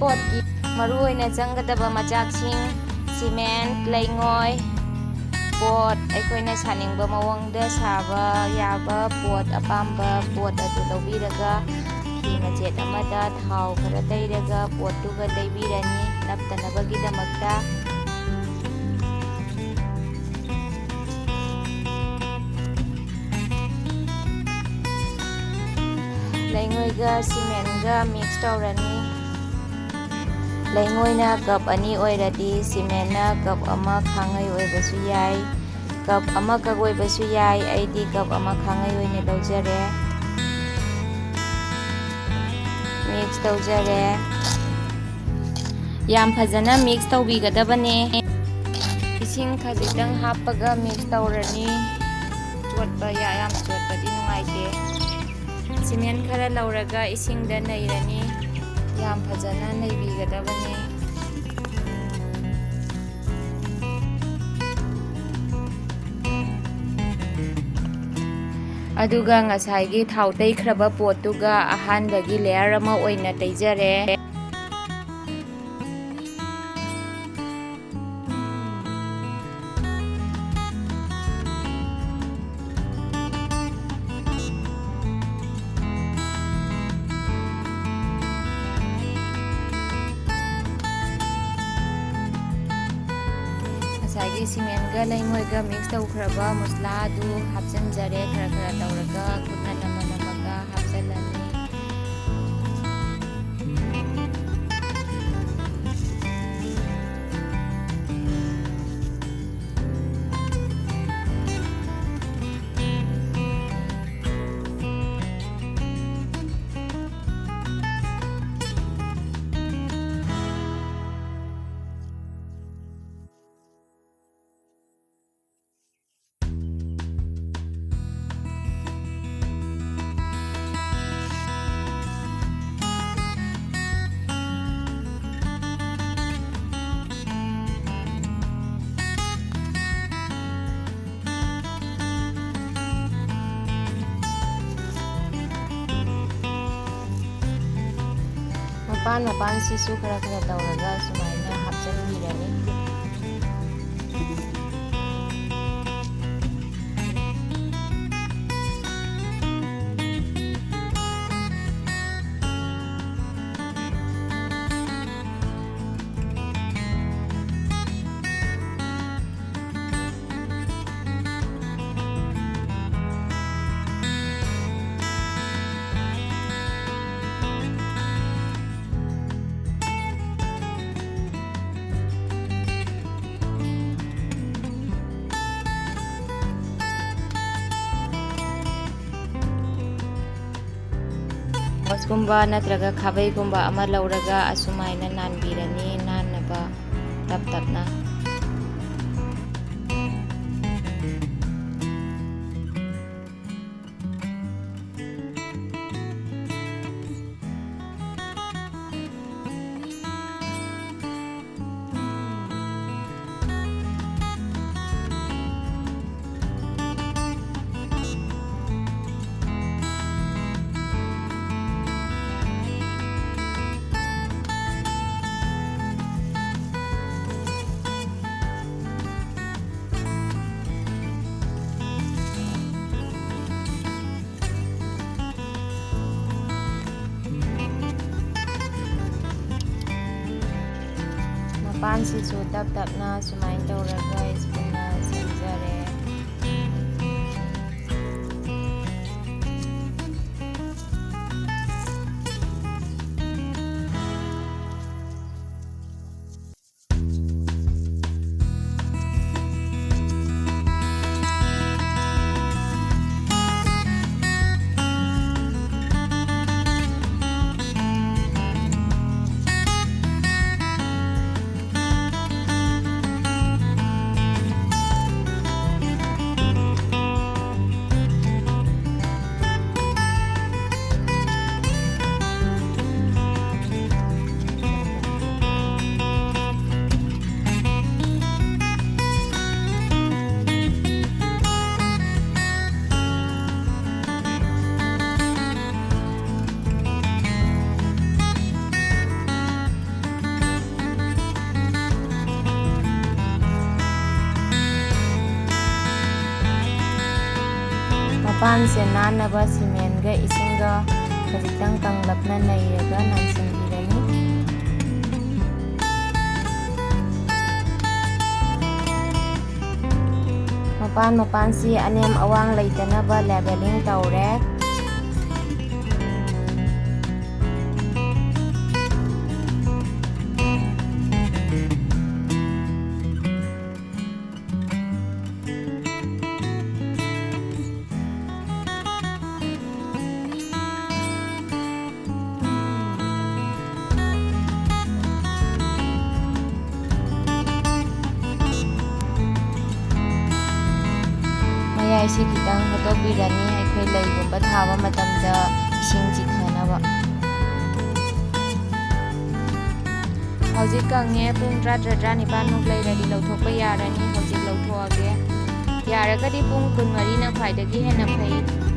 ꯄꯣꯠꯀꯤ ꯃꯔꯨꯑꯣꯏꯅ ꯆꯪꯒꯗꯕ ꯃꯆꯥꯛꯁꯤꯡ: ꯁꯤꯃꯦꯟ, ꯂꯩꯉꯣꯏ, ꯄꯣꯠ, ꯑꯩꯈꯣꯏꯅ ꯁꯥꯅꯤꯡꯕ ꯃꯑꯣꯡꯗ ꯁꯥꯕ ꯌꯥꯕ ꯄꯣꯠ, ꯑꯄꯥꯝꯕ ꯄꯣꯠ ꯑꯗꯨ ꯂꯧꯕꯤꯔꯒ ꯐꯤ ꯃꯆꯦꯠ ꯑꯃꯗ ꯊꯥꯎ ꯈꯔ ꯇꯩꯔꯒ ꯄꯣꯠꯇꯨꯒ ꯇꯩꯕꯤꯔꯅꯤ ꯅꯞꯇꯅꯕꯒꯤꯗꯃꯛꯇ꯫ ꯂꯩꯉꯣꯏꯒ ꯁꯤꯃꯦꯟꯒ ꯃꯤꯛꯁ ꯇꯧꯔꯅꯤ꯫ ꯂꯩꯉꯣꯏꯅ ꯀꯞ 2 ꯑꯣꯏꯔꯗꯤ ꯁꯤꯃꯦꯟꯅ ꯀꯞ 1 ꯈꯥꯡꯉꯩ ꯑꯣꯏꯕꯁꯨ ꯌꯥꯏ, ꯀꯞ 1 ꯀꯞ ꯑꯣꯏꯕꯁꯨ ꯌꯥꯏ꯫ ꯑꯩꯗꯤ ꯀꯞ 1 ꯈꯥꯡꯉꯩ ꯑꯣꯏꯅ ꯂꯧꯖꯔꯦ꯫ ꯃꯤꯛꯁ ꯇꯧꯖꯔꯦ꯫ ꯌꯥꯝ ꯐꯖꯅ ꯃꯤꯛꯁ ꯇꯧꯕꯤꯒꯗꯕꯅꯦ꯫ ꯏꯁꯤꯡ ꯈꯖꯤꯛꯇꯪ ꯍꯥꯞꯄꯒ ꯃꯤꯛꯁ ꯇꯧꯔꯅꯤ꯫ ꯌꯥꯝ ꯆꯣꯠꯄꯗꯤ ꯅꯨꯡꯉꯥꯏꯇꯦ꯫ ꯁꯤꯃꯦꯟ ꯈꯔ ꯂꯧꯔꯒ ꯏꯁꯤꯡꯗ ꯅꯩꯔꯅꯤ꯫ ꯌꯥꯝ ꯐꯖꯅ ꯅꯩꯕꯤꯒꯗꯕꯅꯤ꯫ ꯑꯗꯨꯒ ꯉꯁꯥꯏꯒꯤ ꯊꯥꯎ ꯇꯩꯈ꯭ꯔꯕ ꯄꯣꯠꯇꯨꯒ ꯑꯍꯥꯟꯕꯒꯤ ꯂꯦꯌꯔ ꯑꯃ ꯑꯣꯏꯅ ꯇꯩꯖꯔꯦ꯫ ꯉꯁꯥꯏꯒꯤ ꯁꯤꯃꯦꯟꯒ ꯂꯩꯉꯣꯏꯒ ꯃꯤꯛꯁ ꯇꯧꯈ꯭ꯔꯕ ꯃꯨꯁꯂꯥ ꯑꯗꯨ ꯍꯥꯞꯆꯤꯟꯖꯔꯦ꯫ ꯈꯔ ꯈꯔ ꯇꯧꯔꯒ ꯈꯨꯠꯅ ꯅꯝꯃ ꯅꯝꯃꯒ ꯍꯥꯞꯆꯤꯜꯂꯅꯤ꯫ ꯃꯄꯥꯟꯁꯤꯁꯨ ꯈꯔ ꯈꯔ ꯇꯧꯔꯒ ꯁꯨꯃꯥꯏꯅ ꯍꯥꯞꯆꯤꯟꯕꯤꯔꯅꯤ꯫ ꯃꯣꯁꯀꯨꯝꯕ ꯅꯠꯇ꯭ꯔꯒ ꯈꯥꯕꯩꯒꯨꯝꯕ ꯑꯃ ꯂꯧꯔꯒ ꯑꯁꯨꯃꯥꯏꯅ ꯅꯥꯟꯕꯤꯔꯅꯤ ꯅꯥꯟꯅꯕ ꯇꯞ ꯇꯞꯅ꯫ ꯃꯄꯥꯟꯁꯤꯁꯨ ꯇꯞ ꯇꯞꯅ ꯁꯨꯃꯥꯏꯅ ꯇꯧꯔꯒ ꯁ꯭ꯄꯨꯟꯅ ꯁꯦꯝꯖꯔꯦ꯫ ꯃꯄꯥꯟꯁꯦ ꯅꯥꯟꯅꯕ ꯁꯤꯃꯦꯟꯒ ꯏꯁꯤꯡꯒ ꯈꯖꯤꯛꯇꯪ ꯀꯪꯂꯞꯅ ꯅꯩꯔꯒ ꯅꯟꯁꯤꯟꯕꯤꯔꯅꯤ꯫ ꯃꯄꯥꯟꯁꯤ ꯑꯅꯦꯝ ꯑꯋꯥꯡ ꯂꯩꯇꯅꯕ ꯂꯦꯕꯦꯂꯤꯡ ꯇꯧꯔꯦ꯫ ꯃꯌꯥꯏꯁꯤ ꯈꯤꯇꯪ ꯍꯣꯠꯇꯣꯛꯄꯤꯔꯅꯤ ꯑꯩꯈꯣꯏ ꯂꯩꯒꯨꯝꯕ ꯊꯥꯕ ꯃꯇꯝꯗ ꯏꯁꯤꯡ ꯆꯤꯊꯅꯕ꯫ ꯍꯧꯖꯤꯛ ꯀꯪꯉꯦ, ꯄꯨꯡ 18-19ꯃꯨꯛ ꯂꯩꯔꯗꯤ ꯂꯧꯊꯣꯛꯄ ꯌꯥꯔꯅꯤ꯫ ꯍꯧꯖꯤꯛ ꯂꯧꯊꯣꯛꯑꯒꯦ꯫ ꯌꯥꯔꯒꯗꯤ ꯄꯨꯡ 24ꯅ ꯈ꯭ꯋꯥꯏꯗꯒꯤ ꯍꯦꯟꯅ ꯐꯩ꯫